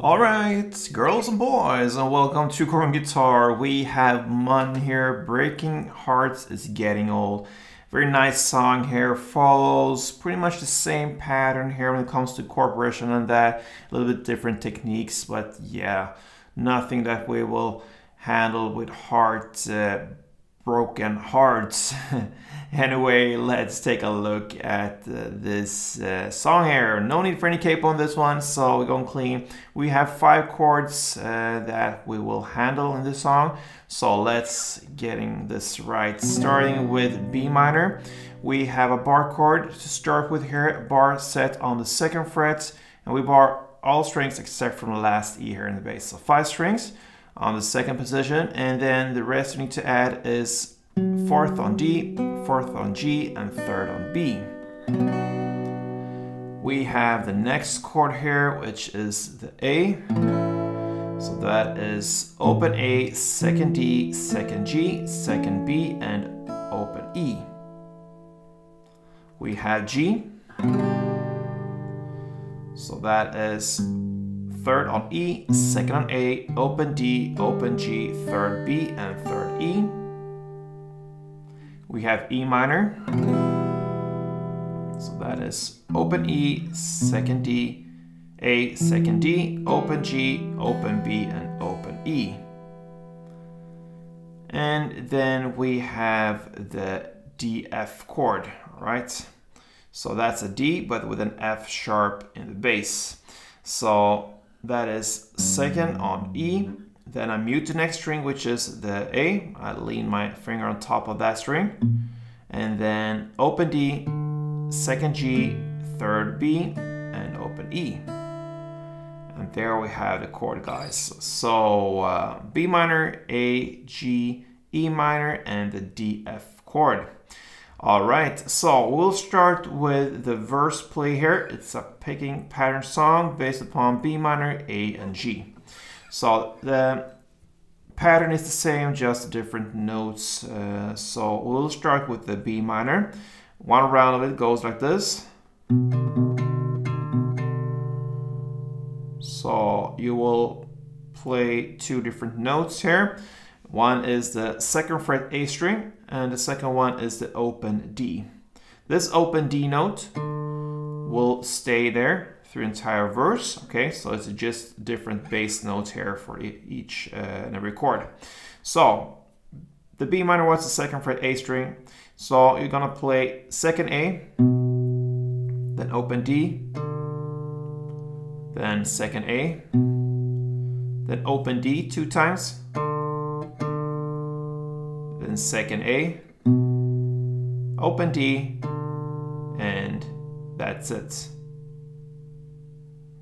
Alright, girls and boys, and welcome to Chord Guitar. We have MUNN here, Breaking Hearts is Getting Old. Very nice song here, follows pretty much the same pattern here when it comes to chord progression and that. A little bit different techniques, but yeah, nothing that we will handle with broken hearts. Anyway, let's take a look at this song here. No need for any capo on this one, so we're going clean. We have 5 chords that we will handle in this song. So let's getting this right. Starting with B minor, we have a bar chord to start with here. A bar set on the 2nd fret, and we bar all strings except from the last E here in the bass. So 5 strings on the 2nd position, and then the rest we need to add is 4th on D, 4th on G, and 3rd on B. We have the next chord here, which is the A. So that is open A, 2nd D, 2nd G, 2nd B, and open E. We have G. So that is 3rd on E, 2nd on A, open D, open G, 3rd B, and 3rd E. We have E minor. So that is open E, 2nd D, A, 2nd D, open G, open B, and open E. And then we have the D F chord, right? So that's a D, but with an F sharp in the bass. So that is 2nd on E. Then I mute the next string, which is the A. I lean my finger on top of that string. And then open D, 2nd G, 3rd B, and open E. And there we have the chord, guys. So B minor, A, G, E minor, and the D, F chord. All right, so we'll start with the verse play here. It's a picking pattern song based upon B minor, A, and G. So the pattern is the same, just different notes. So we'll start with the B minor. One round of it goes like this. So you will play 2 different notes here. One is the 2nd fret A string, and the second one is the open D. This open D note will stay there through the entire verse. Okay, so it's just different bass notes here for each and every chord. So the B minor was the 2nd fret A string. So you're gonna play 2nd A, then open D, then 2nd A, then open D 2 times, then 2nd A, open D, and that's it.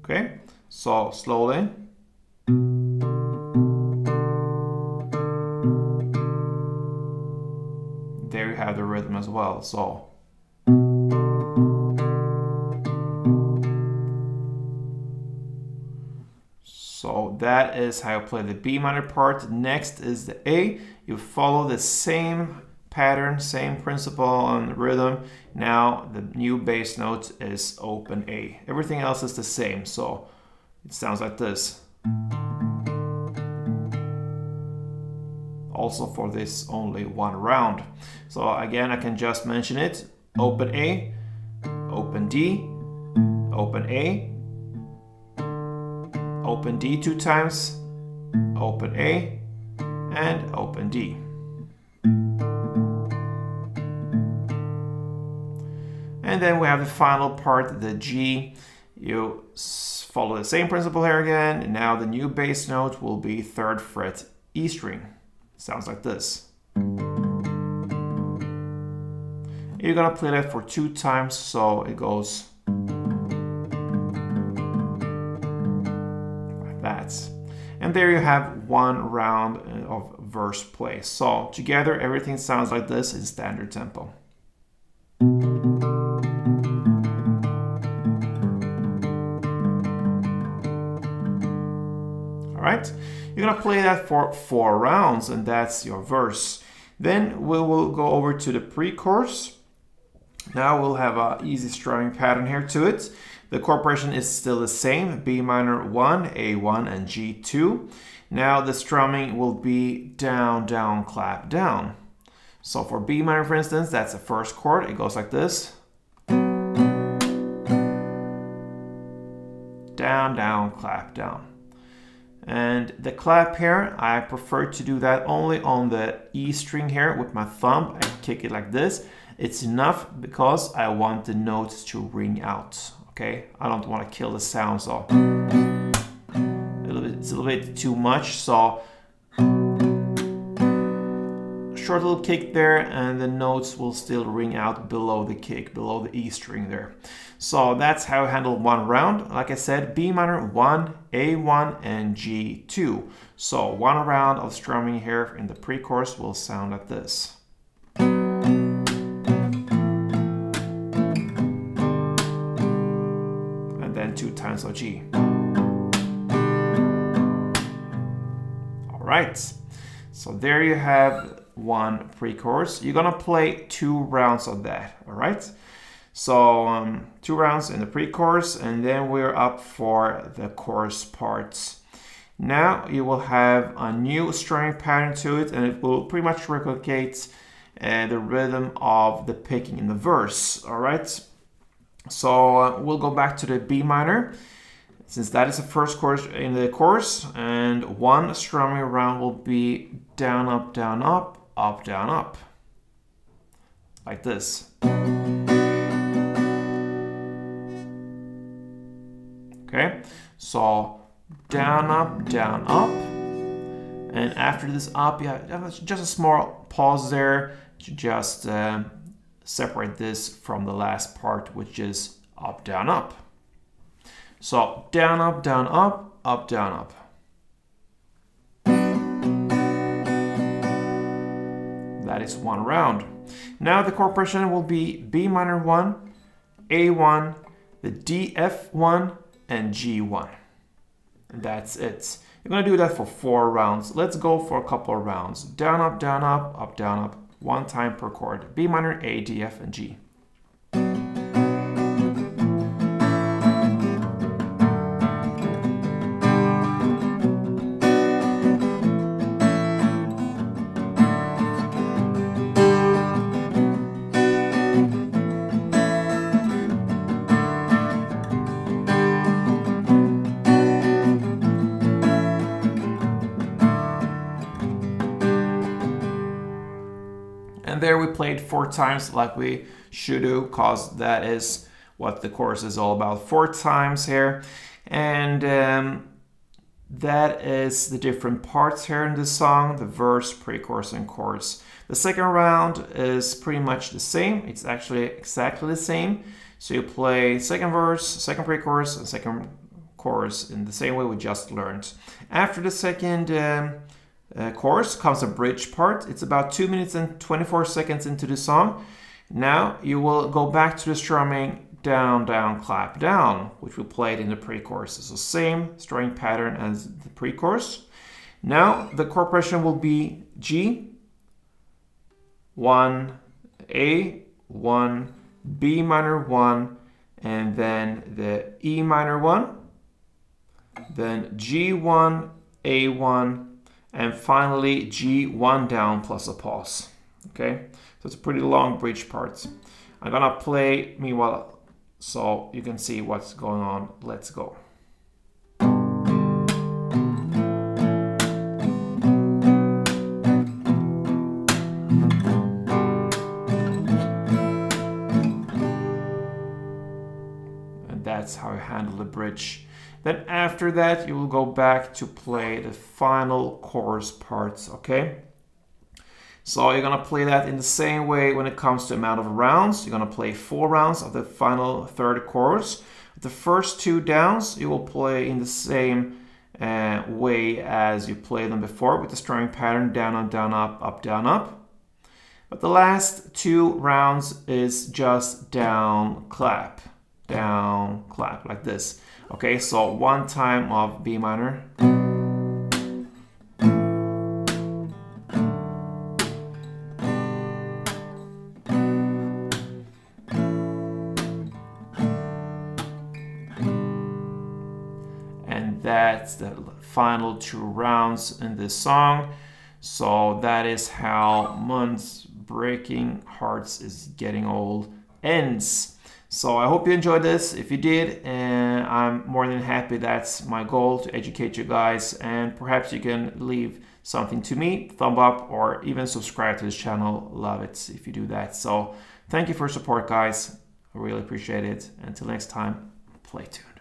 Okay, so slowly. There you have the rhythm as well. So that is how you play the B minor part. Next is the A. You follow the same pattern, same principle on rhythm. Now the new bass note is open A. Everything else is the same, so it sounds like this. Also for this only 1 round. So again, I can just mention it. Open A, open D, open A, open D 2 times, open A, and open D. And then we have the final part, the G. You follow the same principle here again. Now the new bass note will be 3rd fret E string. Sounds like this. You're gonna play that for 2 times, so it goes like that. And there you have 1 round of verse play. So together everything sounds like this in standard tempo. Right? You're gonna play that for 4 rounds, and that's your verse. Then we will go over to the pre-chorus. Now we'll have an easy strumming pattern here to it. The chord progression is still the same, B minor 1, A1, and G2. Now the strumming will be down, down, clap, down. So for B minor, for instance, that's the first chord. It goes like this. Down, down, clap, down. And the clap here, I prefer to do that only on the E string here with my thumb. I kick it like this. It's enough because I want the notes to ring out. Okay, I don't want to kill the sound, so it's a little bit too much. So short little kick there, and the notes will still ring out below the kick, below the E string there. So that's how I handle one round. Like I said, B minor 1, A1, and G2. So one round of strumming here in the pre-chorus will sound like this. And then 2 times of G. All right, so there you have one pre-chorus. You're gonna play 2 rounds of that, all right? So 2 rounds in the pre-chorus, and then we're up for the chorus parts. Now you will have a new strumming pattern to it, and it will pretty much replicate the rhythm of the picking in the verse, all right? So we'll go back to the B minor, since that is the first chord in the chorus, and one strumming round will be down, up, down, up, up, down, up, like this. Okay, so down, up, and after this up, yeah, just a small pause there to just separate this from the last part, which is up, down, up. So down, up, down, up, up, down, up. That is one round. Now the chord progression will be B minor 1, A1, the D, F1, and G1. And that's it. You're gonna do that for 4 rounds. Let's go for a couple of rounds. Down, up, down, up, down, up. 1 time per chord. B minor, A, D, F, and G. And there we played 4 times like we should do, because that is what the chorus is all about. 4 times here. And that is the different parts here in the song, the verse, pre-chorus, and chorus. The second round is pretty much the same. It's actually exactly the same. So you play second verse, second pre-chorus, and second chorus in the same way we just learned. After the second chorus comes a bridge part. It's about 2 minutes and 24 seconds into the song. Now you will go back to the strumming down, down, clap, down, which we played in the pre-chorus. It's the same strumming pattern as the pre-chorus. Now the chord progression will be G, 1, A, 1, B minor 1, and then the E minor 1, then G1, A1, and finally G1 down plus a pause. Okay, so it's a pretty long bridge part. I'm gonna play meanwhile so you can see what's going on. Let's go. And that's how you handle the bridge. Then after that, you will go back to play the final chorus parts, okay? So you're gonna play that in the same way when it comes to amount of rounds. You're gonna play 4 rounds of the final third chorus. The first 2 downs, you will play in the same way as you played them before with the strumming pattern down, up, down, up. But the last 2 rounds is just down, clap, like this. Okay, so 1 time of B minor. that's the final 2 rounds in this song. So that is how MUNN's Breaking Hearts is Getting Old ends. So I hope you enjoyed this. If you did, and I'm more than happy, that's my goal, to educate you guys, and perhaps you can leave something to me, thumb up, or even subscribe to this channel. Love it if you do that. So thank you for your support, guys. I really appreciate it. Until next time, play tuned.